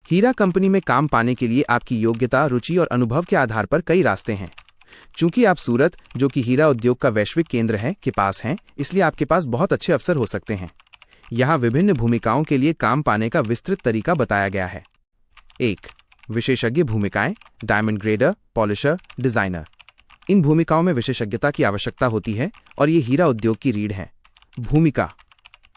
हीरा company में काम पाने के लिए आपकी योग्यता, रुचि और अनुभव के आधार पर कई रास्ते हैं। चूंकि आप सूरत, जो कि हीरा उद्योग का वैश्विक केंद्र है, के पास हैं, इसलिए आपके पास बहुत अच्छे अवसर हो सकते हैं। यहाँ विभिन्न भूमिकाओं के लिए काम पाने का विस्तृत तरीका बताया गया है। 1. विशेषज्ञ भूमिकाएं, डायमंड ग्रेडर, पॉलिशर, डिजाइनर। इन भूमिकाओं में विशेषज्ञता की आवश्यकता होती है और ये हीरा उद्योग की रीढ़ है। भूमिका: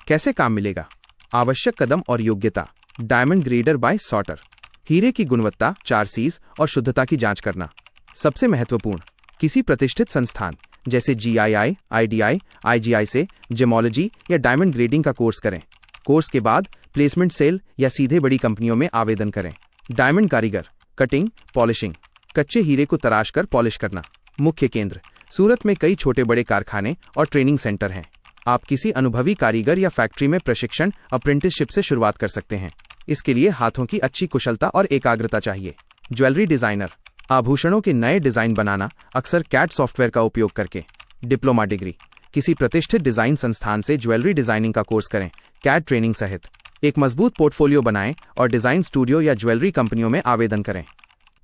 कैसे काम मिलेगा? आवश्यक कदम और योग्यता: डायमंड ग्रेडर बाय सॉर्टर, हीरे की गुणवत्ता, 4 Cs और शुद्धता की जांच करना। सबसे महत्वपूर्ण, किसी प्रतिष्ठित संस्थान जैसे GII, IDI, IGI से जेमोलॉजी या डायमंड ग्रेडिंग का कोर्स करें। कोर्स के बाद प्लेसमेंट सेल या सीधे बड़ी कंपनियों में आवेदन करें। डायमंड कारीगर: कटिंग, पॉलिशिंग, कच्चे हीरे को तराश कर पॉलिश करना। मुख्य केंद्र: सूरत में कई छोटे बड़े कारखाने और ट्रेनिंग सेंटर हैं। आप किसी अनुभवी कारीगर या फैक्ट्री में प्रशिक्षण, अप्रेंटिसशिप से शुरुआत कर सकते हैं। इसके लिए हाथों की अच्छी कुशलता और एकाग्रता चाहिए। ज्वेलरी डिजाइनर: आभूषणों के नए डिजाइन बनाना, अक्सर CAD सॉफ्टवेयर का उपयोग करके। डिप्लोमा डिग्री: किसी प्रतिष्ठित डिजाइन संस्थान से ज्वेलरी डिजाइनिंग का कोर्स करें, CAD ट्रेनिंग सहित। एक मजबूत पोर्टफोलियो बनाएं और डिजाइन स्टूडियो या ज्वेलरी कंपनियों में आवेदन करें।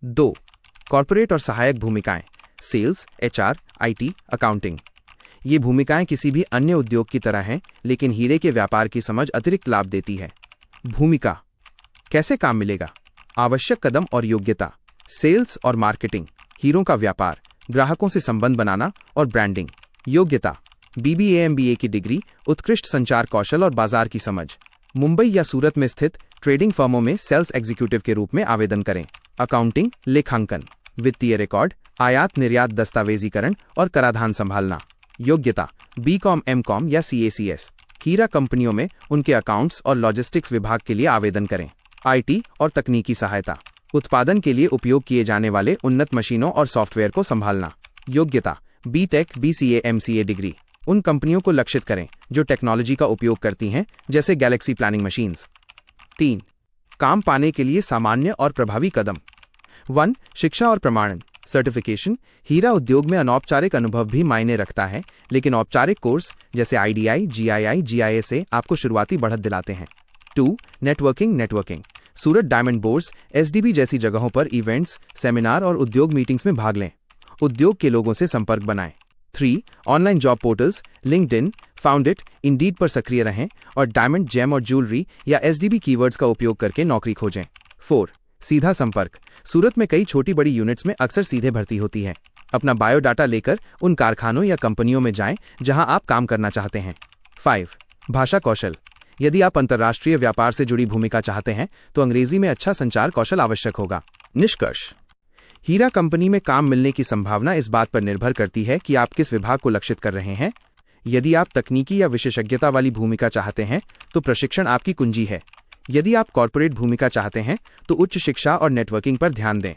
2. कॉर्पोरेट और सहायक भूमिकाएं, सेल्स, HR, IT, अकाउंटिंग। ये भूमिकाएं किसी भी अन्य उद्योग की तरह हैं, लेकिन हीरे के व्यापार की समझ अतिरिक्त लाभ देती है। भूमिका: कैसे काम मिलेगा? आवश्यक कदम और योग्यता: सेल्स और मार्केटिंग, हीरों का व्यापार, ग्राहकों से संबंध बनाना और ब्रांडिंग। योग्यता: BBA MBA की डिग्री, उत्कृष्ट संचार कौशल और बाजार की समझ। मुंबई या सूरत में स्थित ट्रेडिंग फर्मों में सेल्स एग्जीक्यूटिव के रूप में आवेदन करें। अकाउंटिंग, लेखांकन, वित्तीय रिकॉर्ड, आयात निर्यात दस्तावेजीकरण और कराधान संभालना। योग्यता: BCom, MCom या CACS। हीरा कंपनियों में उनके अकाउंट्स और लॉजिस्टिक्स विभाग के लिए आवेदन करें। IT और तकनीकी सहायता, उत्पादन के लिए उपयोग किए जाने वाले उन्नत मशीनों और सॉफ्टवेयर को संभालना। योग्यता: BTech, BCA, MCA डिग्री। उन कंपनियों को लक्षित करें जो टेक्नोलॉजी का उपयोग करती हैं, जैसे गैलेक्सी प्लानिंग मशीन्स। 3. काम पाने के लिए सामान्य और प्रभावी कदम। 1. शिक्षा और प्रमाणन, सर्टिफिकेशन। हीरा उद्योग में अनौपचारिक अनुभव भी मायने रखता है, लेकिन औपचारिक कोर्स जैसे IDI, GII, GISA आपको शुरुआती बढ़त दिलाते हैं। 2. नेटवर्किंग। सूरत डायमंड बोर्स, SDB जैसी जगहों पर इवेंट्स, सेमिनार और उद्योग मीटिंग्स में भाग लें। उद्योग के लोगों से संपर्क बनाएं। 3. Online job portals, LinkedIn, Foundit, Indeed पर सक्रिय रहें और डायमंड, जेम और ज्वेलरी या SDB कीवर्ड्स का उपयोग करके नौकरी खोजें। 4. सीधा संपर्क। सूरत में कई छोटी बड़ी यूनिट्स में अक्सर सीधे भर्ती होती है। अपना बायोडाटा लेकर उन कारखानों या कंपनियों में जाएं जहां आप काम करना चाहते हैं। 5. भाषा कौशल। यदि आप अंतर्राष्ट्रीय व्यापार से जुड़ी भूमिका चाहते हैं तो अंग्रेजी में अच्छा संचार कौशल आवश्यक होगा। निष्कर्ष: हीरा कंपनी में काम मिलने की संभावना इस बात पर निर्भर करती है कि आप किस विभाग को लक्षित कर रहे हैं। यदि आप तकनीकी या विशेषज्ञता वाली भूमिका चाहते हैं तो प्रशिक्षण आपकी कुंजी है। यदि आप कॉर्पोरेट भूमिका चाहते हैं तो उच्च शिक्षा और नेटवर्किंग पर ध्यान दें।